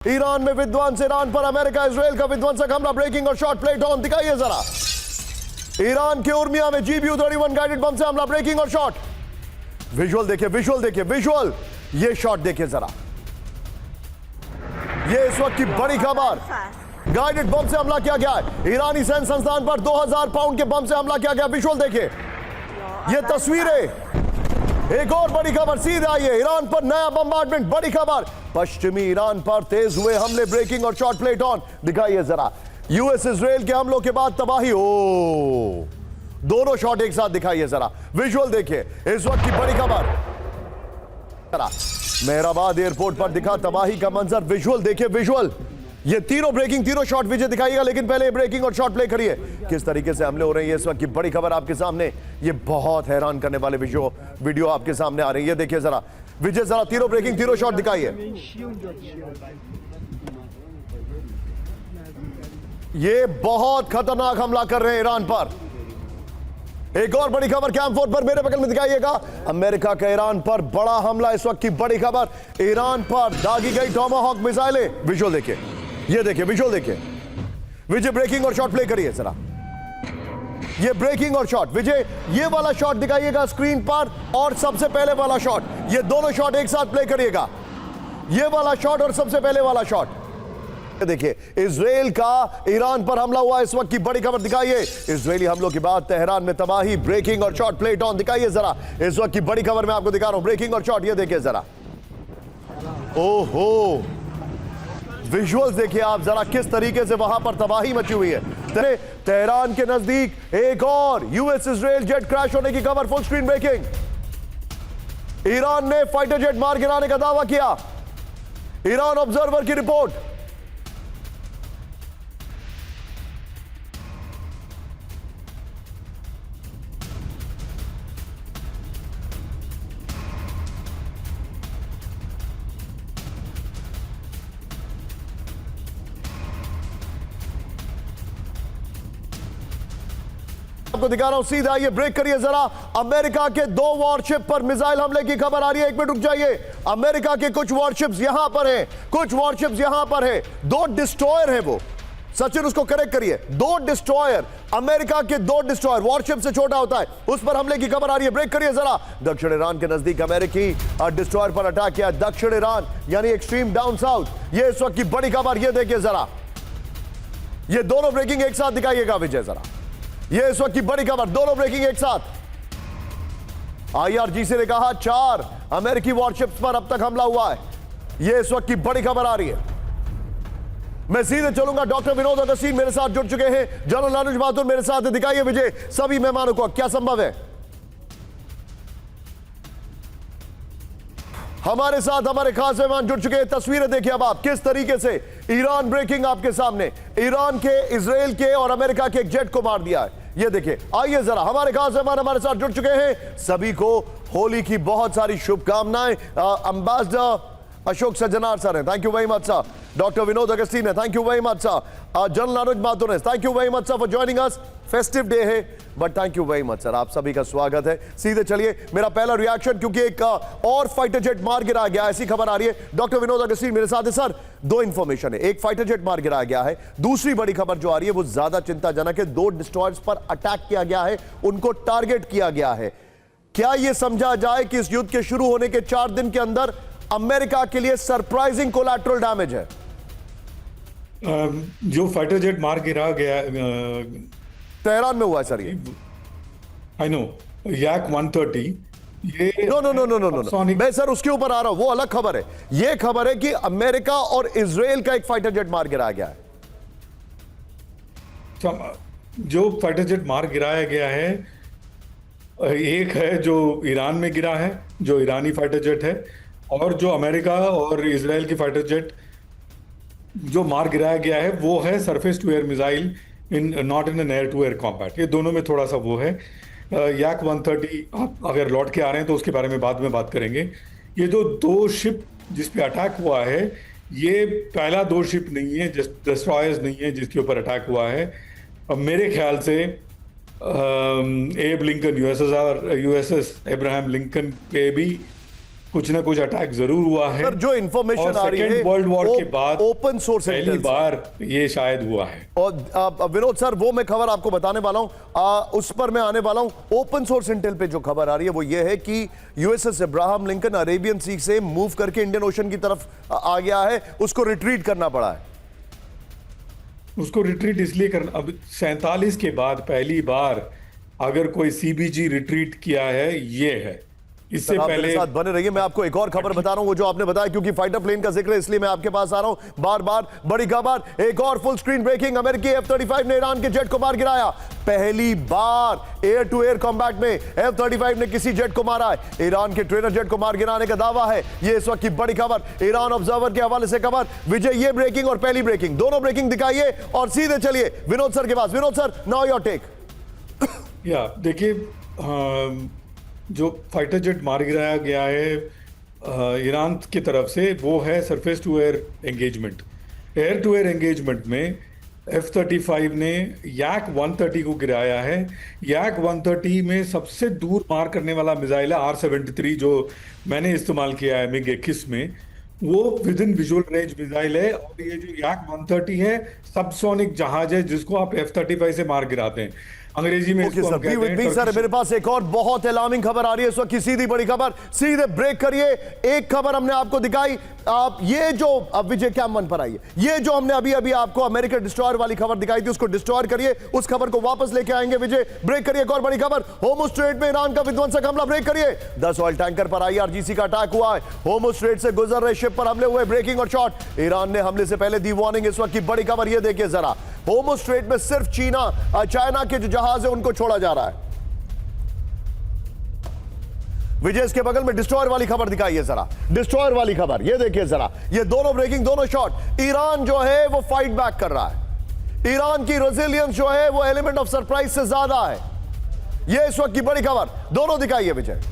Iran में विध्वंस, Iran पर अमेरिका इजराइल का विध्वंसक हमला, ब्रेकिंग और शॉट प्लेट ऑन, दिखाइए जरा। ईरान के उर्मिया में GBU-31 गाइडेड बम से हमला, ब्रेकिंग और शॉट। विजुअल देखिए, विजुअल देखिए, विजुअल, ये शॉट देखिए जरा। ये इस वक्त की बड़ी खबर, गाइडेड बम से हमला किया गया है। ईरानी सैन्य संस्थान पर 2000 पाउंड के बम से हमला किया गया। विजुअल देखिए, ये तस्वीरें। एक और बड़ी खबर सीधे आई है, ईरान पर नया बम्बार्डमेंट, बड़ी खबर। पश्चिमी ईरान पर तेज हुए हमले, ब्रेकिंग और शॉट प्लेट ऑन, दिखाइए जरा। यूएस इजराइल के हमलों के बाद तबाही। ओ, दोनों शॉट एक साथ दिखाइए जरा। विजुअल देखिए, इस वक्त की बड़ी खबर। मेहराबाद एयरपोर्ट पर दिखा तबाही का मंजर। विजुअल देखिए, विजुअल, ये तीनों ब्रेकिंग, तीनों शॉट विजय दिखाइएगा, लेकिन पहले ब्रेकिंग और शॉट प्ले करिए। किस तरीके से हमले हो रहे हैं, इस वक्त की बड़ी खबर आपके सामने। ये बहुत हैरान करने वाले वीडियो आपके सामने आ रही है। ये देखिए जरा विजय, जरा तीनों ब्रेकिंग, तीनों शॉट दिखाइए। ये बहुत खतरनाक हमला कर रहे हैं ईरान पर। एक और बड़ी खबर कैंप 4 पर मेरे बगल में दिखाइएगा। अमेरिका का ईरान पर बड़ा हमला, इस वक्त की बड़ी खबर। ईरान पर दागी गई टॉमाहॉक मिसाइलें। विजुअल देखिए, ये देखिए, विजुअल देखिए। विजय ब्रेकिंग और शॉट प्ले करिए जरा। ये ब्रेकिंग और शॉट, विजय ये वाला शॉट दिखाइएगा स्क्रीन पर, और सबसे पहले वाला शॉट, ये दोनों शॉट एक साथ प्ले करिएगा। ये वाला शॉट और सबसे पहले वाला शॉट। देखिए, इजराइल का ईरान पर हमला हुआ, इस वक्त की बड़ी खबर दिखाइए। इजरायली हमलों के बाद तेहरान में तबाही, ब्रेकिंग और शॉट प्लेट ऑन, दिखाइए जरा। इस वक्त की बड़ी खबर मैं आपको दिखा रहा हूं, ब्रेकिंग और शॉट, ये देखिए जरा। ओहो, विजुअल्स देखिए आप जरा, किस तरीके से वहां पर तबाही मची हुई है। तेहरान के नजदीक एक और यूएस इजराइल जेट क्रैश होने की खबर, फुल स्क्रीन ब्रेकिंग। ईरान ने फाइटर जेट मार गिराने का दावा किया, ईरान ऑब्जर्वर की रिपोर्ट। आपको दिखा रहा हूं सीधा, ये ब्रेक करिए जरा। अमेरिका के 2 वॉरशिप पर मिसाइल हमले की खबर आ रही है। एक मिनट रुक जाइए। अमेरिका के कुछ वॉरशिप्स यहां पर हैं, कुछ वॉरशिप्स यहां पर है। 2 डिस्ट्रॉयर है वो, सचिन उसको करेक्ट करिए। 2 डिस्ट्रॉयर, अमेरिका के 2 डिस्ट्रॉयर, वॉरशिप से छोटा होता है, उस पर हमले की खबर आ रही है। ब्रेक करिए जरा। दक्षिण ईरान के नजदीक अमेरिकी डिस्ट्रॉयर पर अटैक किया। दक्षिण ईरान यानी एक्सट्रीम डाउन साउथ, ये इस वक्त की बड़ी खबर। ये देखिए जरा, ये दोनों ब्रेकिंग एक साथ दिखाइएगा विजय जरा। ये इस वक्त की बड़ी खबर, दोनों ब्रेकिंग एक साथ। IRGC ने कहा 4 अमेरिकी वॉरशिप्स पर अब तक हमला हुआ है। ये इस वक्त की बड़ी खबर आ रही है। मैं सीधे चलूंगा, डॉक्टर विनोद अगस्तीन मेरे साथ जुड़ चुके हैं, जनरल अनुज माथुर मेरे साथ है। दिखाइए विजय सभी मेहमानों को, क्या संभव है। हमारे साथ हमारे खास मेहमान जुड़ चुके हैं। तस्वीरें देखिए अब आप, किस तरीके से ईरान ब्रेकिंग आपके सामने। ईरान के, इजराइल के और अमेरिका के एक जेट को मार दिया है। ये देखिए, आइए जरा, हमारे खास मेहमान हमारे साथ जुड़ चुके हैं। सभी को होली की बहुत सारी शुभकामनाएं। एम्बेसडर अशोक सज्जनार सर है, thank you very much sir. Doctor Vinod Augustine है, thank you very much sir. General Anuj Mathur है, thank you very much sir for joining us. Festive day है but thank you very much sir, आप सभी का स्वागत है। सीधे चलिए, मेरा पहला रिएक्शन, क्योंकि एक और फाइटर जेट मार गिराया गया, ऐसी खबर आ रही है। डॉक्टर विनोद अगस्तीन मेरे साथ है। सर, 2 इंफॉर्मेशन है, एक फाइटर जेट मार गिराया गया है, दूसरी बड़ी खबर जो आ रही है वो ज्यादा चिंताजनक है। 2 डिस्ट्रॉयर्स पर अटैक किया गया है, उनको टारगेट किया गया है। क्या यह समझा जाए कि इस युद्ध के शुरू होने के 4 दिन के अंदर अमेरिका के लिए सरप्राइजिंग कोलैटरल डैमेज है? जो फाइटर जेट मार गिरा गया तेहरान में हुआ है सर। ये आई नो, याक 130, ये नो, मैं सर उसके ऊपर आ रहा हूं, वो अलग खबर है। ये खबर है कि अमेरिका और इजराइल का एक फाइटर जेट मार गिराया गया है। जो फाइटर जेट मार गिराया गया है, एक है जो ईरान में गिरा है, जो ईरानी फाइटर जेट है, और जो अमेरिका और इजराइल की फाइटर जेट जो मार गिराया गया है वो है surface to air missile, not in an air to air combat. ये दोनों में थोड़ा सा वो है। याक 130, आप अगर लौट के आ रहे हैं तो उसके बारे में बाद में बात करेंगे। ये जो 2 शिप जिस पे अटैक हुआ है, ये पहला 2 शिप नहीं है, डिस्ट्रॉयर्स नहीं है जिसके ऊपर अटैक हुआ है। मेरे ख्याल से एब लिंकन, USS एब्राहम लिंकन पे भी कुछ ना कुछ अटैक जरूर हुआ है। सर जो इंफॉर्मेशन और आ रही है सेकेंड वर्ल्ड वॉर के बाद ओपन सोर्स पहली बार ये शायद हुआ है। और विनोद सर वो मैं खबर आपको बताने वाला हूं, उस पर मैं आने वाला हूं। ओपन सोर्स इंटेल पे जो खबर आ रही है वो ये है कि यूएसएस अब्राहम लिंकन अरेबियन सी से मूव करके इंडियन ओशन की तरफ आ गया है, उसको रिट्रीट करना पड़ा है। उसको रिट्रीट इसलिए करना, अब 47 के बाद पहली बार अगर कोई सीबीजी रिट्रीट किया है ये है। इससे आप पहले मेरे साथ बने रहिए, मैं आपको एक और खबर बता रहा हूं, वो जो आपने बताया, क्योंकि फाइटर प्लेन का जिक्र है इसलिए मैं आपके पास आ रहा हूं बार बार। बड़ी खबर, एक और फुल स्क्रीन ब्रेकिंग, अमेरिकी F-35 ने ईरान के जेट को मार गिराया। पहली बार एयर टू एयर कॉम्बैट में F-35 ने किसी जेट को मारा है। ईरान के ट्रेनर जेट को मार गिराने का दावा है। ये इस वक्त की बड़ी खबर, ईरान ऑब्जर्वर के हवाले से खबर। विजय, ये ब्रेकिंग और पहली ब्रेकिंग दोनों ब्रेकिंग दिखाइए और सीधे चलिए विनोद सर के पास। Vinod sir, now your take. या देखिए, जो फाइटर जेट मार गिराया गया है ईरान की तरफ से, वो है surface to air engagement. Air to air engagement में F-35 ने याक 130 को गिराया है। याक 130 में सबसे दूर मार करने वाला मिसाइल है R-73, जो मैंने इस्तेमाल किया है MiG-21 में। वो with in visual range missile है। और ये जो याक 130 है सबसोनिक जहाज है जिसको आप F-35 से मार गिराते हैं। अंग्रेजी में इसको हम कहते हैं। सर मेरे पास एक और बहुत अलार्मिंग खबर आ रही है इस वक्त की, सीधी बड़ी खबर। सीधे ब्रेक करिए। एक खबर हमने आपको दिखाई, आप ये जो अब विजय क्या मन पर आई है, ये जो हमने अभी अभी आपको अमेरिकन डिस्ट्रॉयर वाली खबर दिखाई थी, उसको डिस्ट्रॉय करिए, उस खबर को वापस लेके आएंगे। विजय ब्रेक करिए। एक और बड़ी खबर, होर्मुज स्ट्रेट में ईरान का विध्वंसक हमला। ब्रेक करिए। 10 ऑयल टैंकर पर IRGC का अटैक हुआ है। होर्मुज स्ट्रेट से गुजर रहे शिप पर हमले हुए। ब्रेकिंग और शॉट, ईरान ने हमले से पहले दी वार्निंग। इस वक्त की बड़ी खबर ये देखिए जरा, होर्मुज स्ट्रेट में सिर्फ चाइना के जो जहाज है उनको छोड़ा जा रहा है। विजय इसके बगल में डिस्ट्रॉयर वाली खबर दिखाइए जरा, डिस्ट्रॉयर वाली खबर ये देखिए जरा। ये दोनों ब्रेकिंग, दोनों शॉट। ईरान जो है वो फाइट बैक कर रहा है। ईरान की रेजिलियंस जो है वो एलिमेंट ऑफ सरप्राइज से ज्यादा है। ये इस वक्त की बड़ी खबर, दोनों दिखाइए विजय।